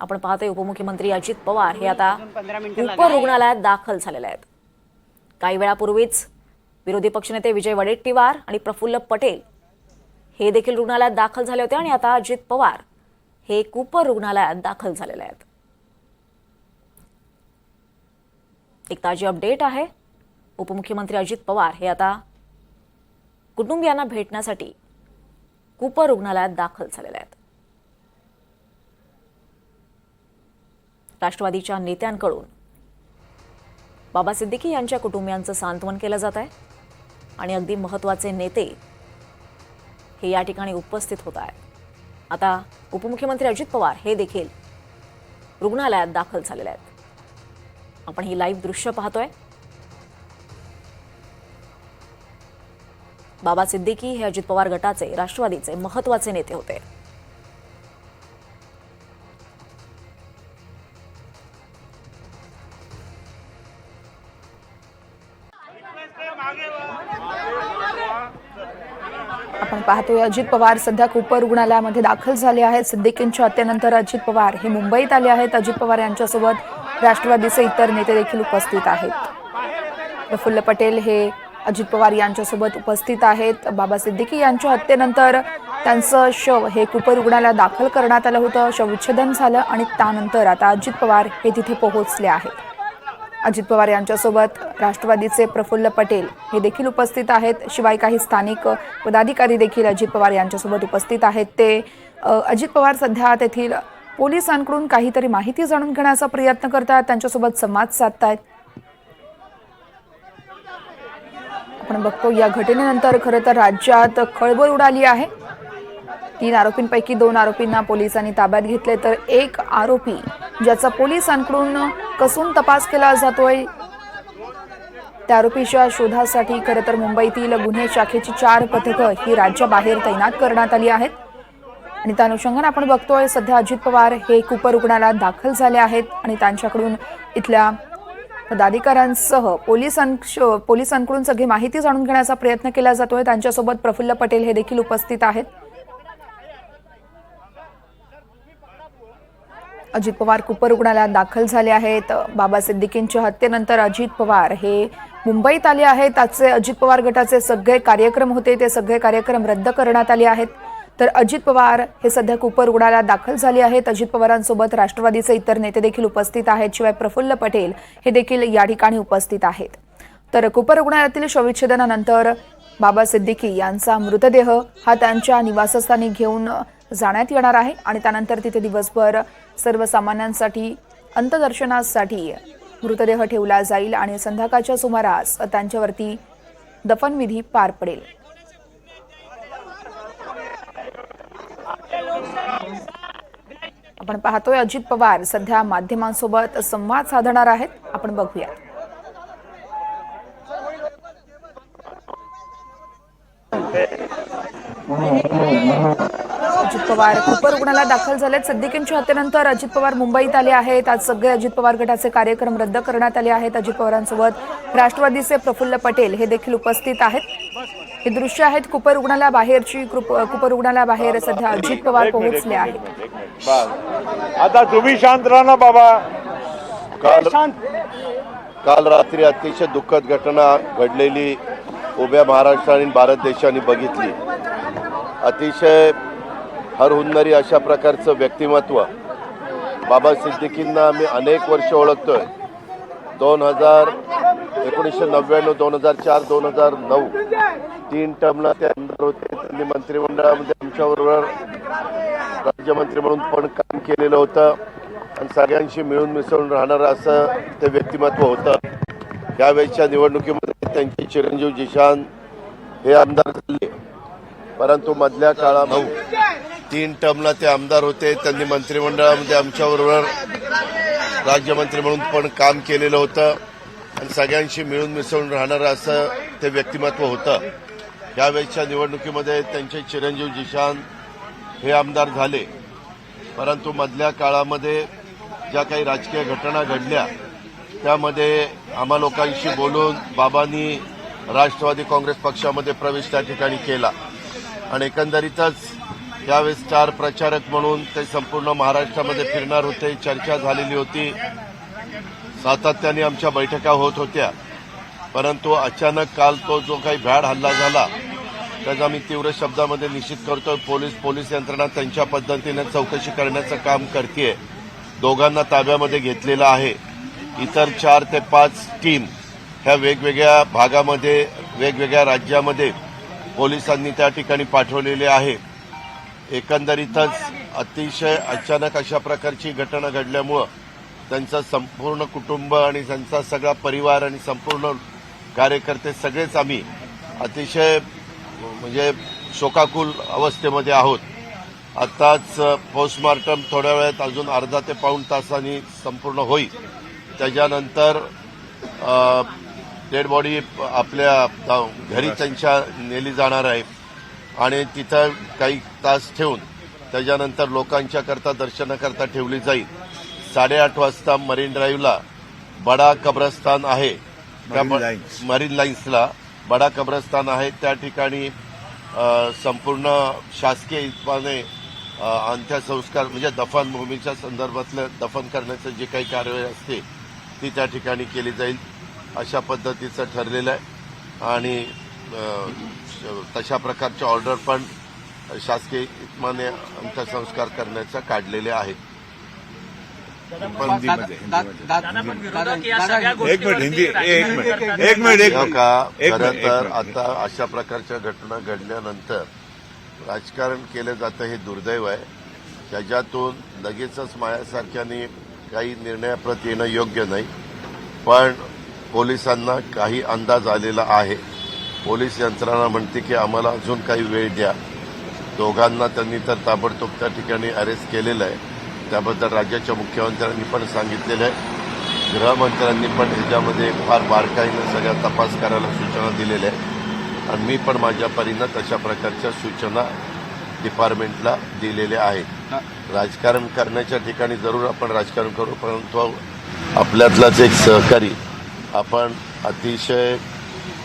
आपण पाहतोय उपमुख्यमंत्री अजित पवार हे आता कूपर रुग्णालयात दाखल झालेले आहेत। काही वेळापूर्वीच विरोधी पक्षनेते विजय वडेट्टीवार आणि प्रफुल्ल पटेल हे देखील रुग्णालयात दाखल झाले होते आणि आता अजित पवार हे कूपर रुग्णालयात दाखल झालेले आहेत। एक ताजी अपडेट आहे। उपमुख्यमंत्री अजित पवार हे आता कुटुंबियांना भेटण्यासाठी कूपर रुग्णालयात दाखल झालेले आहेत। राष्ट्रवादीच्या नेत्यांकडून बाबा सिद्दीकी यांच्या कुटुंबियांचं सांत्वन केलं जात आहे आणि अगदी महत्त्वाचे नेते हे या ठिकाणी उपस्थित होत आहेत। आता उपमुख्यमंत्री अजित पवार हे देखील रुग्णालयात दाखल झालेले आहेत। आपण ही लाईव्ह दृश्य पाहतोय। बाबा सिद्दीकी हे अजित पवार गटाचे राष्ट्रवादीचे महत्त्वाचे नेते होते। आपण पाहतोय अजित पवार सध्या कूपर रुग्णालयामध्ये दाखल झाले आहेत। सिद्दीकींच्या हत्येनंतर अजित पवार हे मुंबईत आले आहेत। अजित पवार यांच्यासोबत राष्ट्रवादीचे इतर नेते देखील उपस्थित आहेत। प्रफुल्ल पटेल हे अजित पवार यांच्यासोबत उपस्थित आहेत। बाबा सिद्दीकी यांच्या हत्येनंतर त्यांचं शव हे कूपर रुग्णालयात दाखल करण्यात आलं होतं। शवविच्छेदन झालं आणि त्यानंतर आता अजित पवार हे तिथे पोहोचले आहेत। अजित पवार यांच्यासोबत राष्ट्रवादीचे प्रफुल्ल पटेल हे देखील उपस्थित आहेत। शिवाय काही स्थानिक पदाधिकारी देखील अजित पवार यांच्यासोबत उपस्थित आहेत। ते अजित पवार सध्या तेथील पोलिसांकडून काहीतरी माहिती जाणून घेण्याचा प्रयत्न करतात, त्यांच्यासोबत संवाद साधतायत। आपण बघतो या घटनेनंतर खरं तर राज्यात खळबळ उडाली आहे। 3 आरोपींपैकी 2 आरोपींना पोलिसांनी ताब्यात घेतले, तर एक आरोपी ज्याचा पोलिसांकडून कसून तपास केला जातोय, त्या आरोपीच्या शोधासाठी खरं तर मुंबईतील गुन्हे शाखेची 4 पथकं ही राज्याबाहेर तैनात करण्यात आली आहेत। आणि त्या अनुषंगाने आपण बघतोय सध्या अजित पवार हे कूपर रुग्णालयात दाखल झाले आहेत आणि त्यांच्याकडून इथल्या पदाधिकाऱ्यांसह पोलिसांकडून सगळी माहिती जाणून घेण्याचा प्रयत्न केला जातोय। त्यांच्यासोबत प्रफुल्ल पटेल हे देखील उपस्थित आहेत। अजित पवार कूपर रुग्णालयात दाखल झाले आहेत। बाबा सिद्दीकींच्या हत्येनंतर अजित पवार हे मुंबईत आले आहेत। त्याचे अजित पवार गटाचे सगळे कार्यक्रम होते, ते सगळे कार्यक्रम रद्द करण्यात आले आहेत। तर अजित पवार हे सध्या कूपर रुग्णालयात दाखल झाले आहेत। अजित पवारांसोबत राष्ट्रवादीचे इतर नेते देखील उपस्थित आहेत। शिवाय प्रफुल्ल पटेल हे देखील या ठिकाणी उपस्थित आहेत। तर कूपर रुग्णालयातील शवविच्छेदनानंतर बाबा सिद्दीकी यांचा मृतदेह हा त्यांच्या निवासस्थानी घेऊन जाण्यात येणार आहे आणि त्यानंतर तिथे दिवसभर सर्वसामान्यांसाठी अंत्यदर्शनासाठी मृतदेह ठेवला जाईल आणि संध्याकाळच्या सुमारास त्यांच्यावरती दफनविधी पार पडेल। आपण पाहतोय अजित पवार सध्या माध्यमांसोबत संवाद साधणार आहेत। आपण बघूया। अजित पवार कूपर रुग्णालयात दाखल झालेत। सिद्दीकींच्या हत्येनंतर अजित पवार मुंबईत आले आहेत। आज सगळे अजित पवार गटाचे कार्यक्रम रद्द करण्यात आले आहेत। अजित पवारांसोबत राष्ट्रवादीचे प्रफुल्ल पटेल हे देखील उपस्थित आहेत। हे दृश्य आहेत कूपर रुग्णालयाबाहेरची। कूपर रुग्णालयाबाहेर सध्या अजित पवार पोहोचले आहेत। आता तुम्ही शांत राहा ना बाबा। काल रात्री अतिशय दुःखद घटना घडलेली उभ्या महाराष्ट्र आणि भारत देशाने बघितली। अतिशय हरहुन्नरी अशा प्रकारचं व्यक्तिमत्व बाबा सिद्दीकींना आम्ही अनेक वर्ष ओळखतोय। 1999, 2004, 2009 3 टर्मला ते आमदार होते। त्यांनी मंत्रिमंडळामध्ये आमच्याबरोबर राज्यमंत्री म्हणून पण काम केलेलं होतं आणि सगळ्यांशी मिळून मिसळून राहणारं असं ते व्यक्तिमत्व होतं। यावेळेच्या निवडणुकीमध्ये त्यांचे चिरंजीव जिशान हे आमदार झाले, परंतु मधल्या काळामध्ये 3 टर्मला ते आमदार होते। त्यांनी मंत्रिमंडळामध्ये आमच्याबरोबर राज्यमंत्री म्हणून पण काम केलेलं होतं आणि सगळ्यांशी मिळून मिसळून राहणारं असं ते व्यक्तिमत्व होतं। यावेळेच्या निवडणुकीमध्ये त्यांचे चिरंजीव जिशान हे आमदार झाले, परंतु मधल्या काळामध्ये ज्या काही राजकीय घटना घडल्या त्यामध्ये आम्हा लोकांशी बोलून बाबांनी राष्ट्रवादी काँग्रेस पक्षामध्ये प्रवेश त्या ठिकाणी केला आणि एकंदरीतच त्यावेळेस स्टार प्रचारक म्हणून ते संपूर्ण महाराष्ट्रामध्ये फिरणार होते, चर्चा झालेली होती, सातत्याने आमच्या बैठका होत होत्या. परंतु अचानक काल तो जो काही भ्याड हल्ला झाला त्याचा मी तीव्र शब्दामध्ये निषेध करतोय. पोलीस यंत्रणा त्यांच्या पद्धतीने चौकशी करण्याचं काम करतेय. दोघांना ताब्यामध्ये घेतलेलं आहे. इतर 4 ते 5 टीम ह्या वेगवेगळ्या भागामध्ये, वेगवेगळ्या राज्यामध्ये पोलिसांनी त्या ठिकाणी पाठवलेले आहे. एकंदरीतच अतिशय अचानक अशा प्रकारची घटना घडल्यामुळं त्यांचं संपूर्ण कुटुंब आणि त्यांचा सगळा परिवार आणि संपूर्ण कार्यकर्ते सगळेच आम्ही अतिशय म्हणजे शोकाकुल अवस्थेमध्ये आहोत. आताच पोस्टमार्टम थोड्या वेळात अजून अर्धा ते पाऊण तासांनी संपूर्ण होईल. त्याच्यानंतर डेड बॉडी आपल्या घरी त्यांच्या नेली जाणार आहे आणि तिथं काही तास ठेवून त्याच्यानंतर लोकांच्या करता दर्शनाकरता ठेवली जाईल. 8:30 वाजता मरीन ड्राईव्हला बडा कब्रस्तान आहे, त्या मरीन लाईन्सला बडा कब्रस्तान आहे. त्या ठिकाणी संपूर्ण शासकीय इतमाने अंत्यसंस्कार म्हणजे दफनभूमीच्या संदर्भातलं दफन करण्याचं जे काही कार्यवाही असते ती त्या ठिकाणी केली जाईल अशा पद्धतीचं ठरलेलं आहे. आणि तशा प्रकारचे ऑर्डर पण शासकीय इतमाने अंत्यसंस्कार करण्याचं काढलेले आहेत. एक मिनिट खरं तर आता अशा प्रकारच्या घटना घडल्यानंतर राजकारण केलं जातं हे दुर्दैव आहे. त्याच्यातून लगेचच माझ्यासारख्याने काही निर्णयाप्रती येणं योग्य नाही. पण पोलिसांना काही अंदाज आलेला आहे. पोलीस यंत्रणा म्हणते की आम्हाला अजून काही वेळ द्या. दोघांना त्यांनी तर ताबडतोब त्या ठिकाणी अरेस्ट केलेलं आहे. त्याबद्दल राज्याच्या मुख्यमंत्र्यांनी पण सांगितलेलं आहे. गृहमंत्र्यांनी पण ह्याच्यामध्ये फार बारकाईनं सगळा तपास करायला सूचना दिलेल्या आहेत आणि मी पण माझ्या परीनं तशा प्रकारच्या सूचना डिपार्टमेंटला दिलेल्या आहेत. राजकारण करण्याच्या ठिकाणी जरूर आपण राजकारण करू, परंतु आपल्यातलाच एक सहकारी आपण अतिशय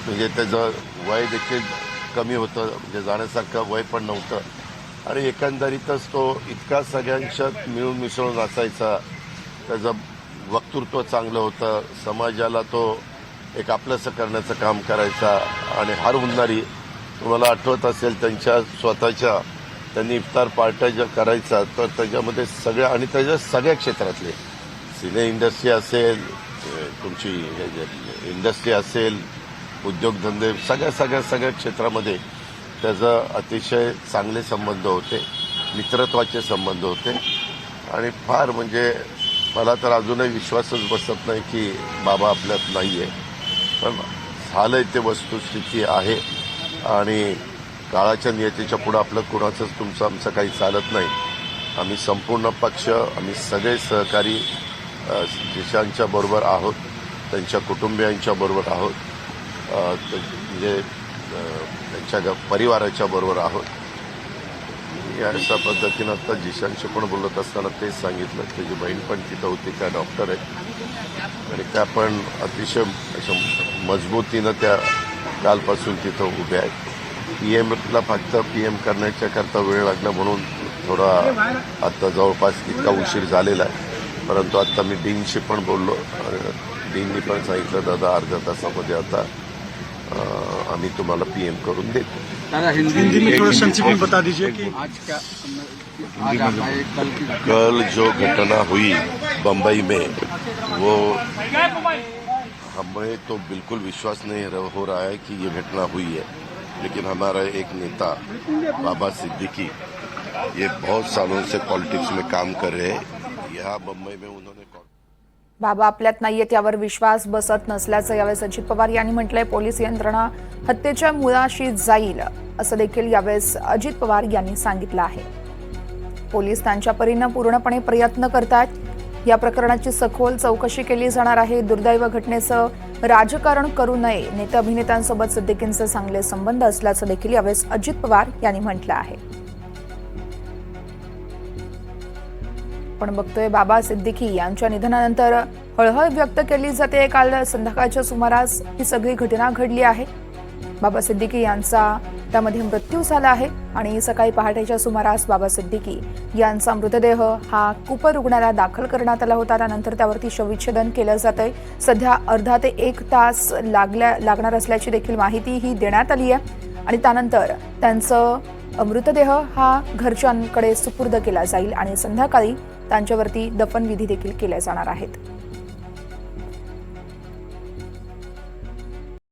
म्हणजे त्याचं वय देखील कमी होतं, म्हणजे जाण्यासारखं वय पण नव्हतं आणि एकंदरीतच तो इतका सगळ्यांच्यात मिळून मिसळून असायचा. त्याचं वक्तृत्व चांगलं होतं. समाजाला तो एक आपलंसं करण्याचं काम करायचा आणि हर हुन्नरी तुम्हाला आठवत असेल त्यांच्या स्वतःच्या त्यांनी इफ्तार पार्ट्या ज्या करायचा तर त्याच्यामध्ये सगळ्या आणि त्याच्या सगळ्या क्षेत्रातले सिने इंडस्ट्री असेल, तुमची इंडस्ट्री असेल, उद्योगधंदे सगळ्या क्षेत्रामध्ये त्याचं अतिशय चांगले संबंध होते, मित्रत्वाचे संबंध होते आणि फार म्हणजे मला तर अजूनही विश्वासच बसत नाही की बाबा आपल्यात नाही आहे. पण झालंय ते वस्तुस्थिती आहे आणि काळाच्या नियतीच्या पुढं आपलं कुणाचंच तुमचं आमचं काही चालत नाही. आम्ही संपूर्ण पक्ष, आम्ही सगळे सहकारी जिशांच्या बरोबर आहोत, त्यांच्या कुटुंबियांच्या बरोबर आहोत, म्हणजे त्यांच्या परिवाराच्या बरोबर आहोत. या अशा पद्धतीनं आता जिशांशी पण बोलत असताना तेच सांगितलं. त्याची बहीण पण तिथं होती, त्या डॉक्टर आहेत आणि त्या पण अतिशय अशा मजबूतीनं त्या कालपासून तिथं उभ्या आहेत. पीएमला फक्त पीएम करण्याच्या करता वेळ लागला म्हणून थोडा आता जवळपास इतका उशीर झालेला आहे. परंतु आता मी डीनशी पण बोललो. डीननी पण सांगितलं दादा अर्ध्या तासामध्ये आता आम्ही तुम्हाला पीएम करून देतो. हिंदी में थोड़ा संक्षिप्त बता दीजिए कि कल जो घटना हुई बम्बई में वो हमें तो बिल्कुल विश्वास नहीं हो रहा है कि ये घटना हुई है. लेकिन हमारा एक नेता बाबा सिद्दीकी ये बहुत सालों से पॉलिटिक्स में काम कर रहे हैं. यहाँ बम्बई में उन्होंने बाबा आपल्यात नाहीयेत यावर विश्वास बसत नसल्याचं यावेळेस अजित पवार यांनी म्हटलंय. पोलीस यंत्रणा हत्येच्या मुळाशी जाईल असं देखील यावेळेस अजित पवार यांनी सांगितलं आहे. पोलीस त्यांच्या परीनं पूर्णपणे प्रयत्न करतात. या प्रकरणाची सखोल चौकशी केली जाणार आहे. दुर्दैव घटनेचं राजकारण करू नये. नेते अभिनेत्यांसोबत सिद्दीकींचे चांगले संबंध असल्याचं देखील यावेळेस अजित पवार यांनी म्हटलं आहे. पण बघतोय बाबा सिद्दीकी यांच्या निधनानंतर हळहळ व्यक्त केली जाते. काल संध्याकाळच्या सुमारास ही सगळी घटना घडली आहे. बाबा सिद्दीकी यांचा त्यामध्ये मृत्यू झाला आहे आणि सकाळी पहाटेच्या सुमारास बाबा सिद्दीकी यांचा मृतदेह हा कूपर रुग्णालयात दाखल करण्यात आला होता. त्यानंतर त्यावरती शवविच्छेदन केलं जात आहे. सध्या अर्धा ते 1 तास लागणार असल्याची देखील माहिती ही देण्यात आली आहे आणि त्यानंतर त्यांचं मृतदेह हा घरच्यांकडे सुपूर्द केला जाईल आणि संध्याकाळी त्यांच्यावरती दफनविधी देखील केल्या जाणार आहेत.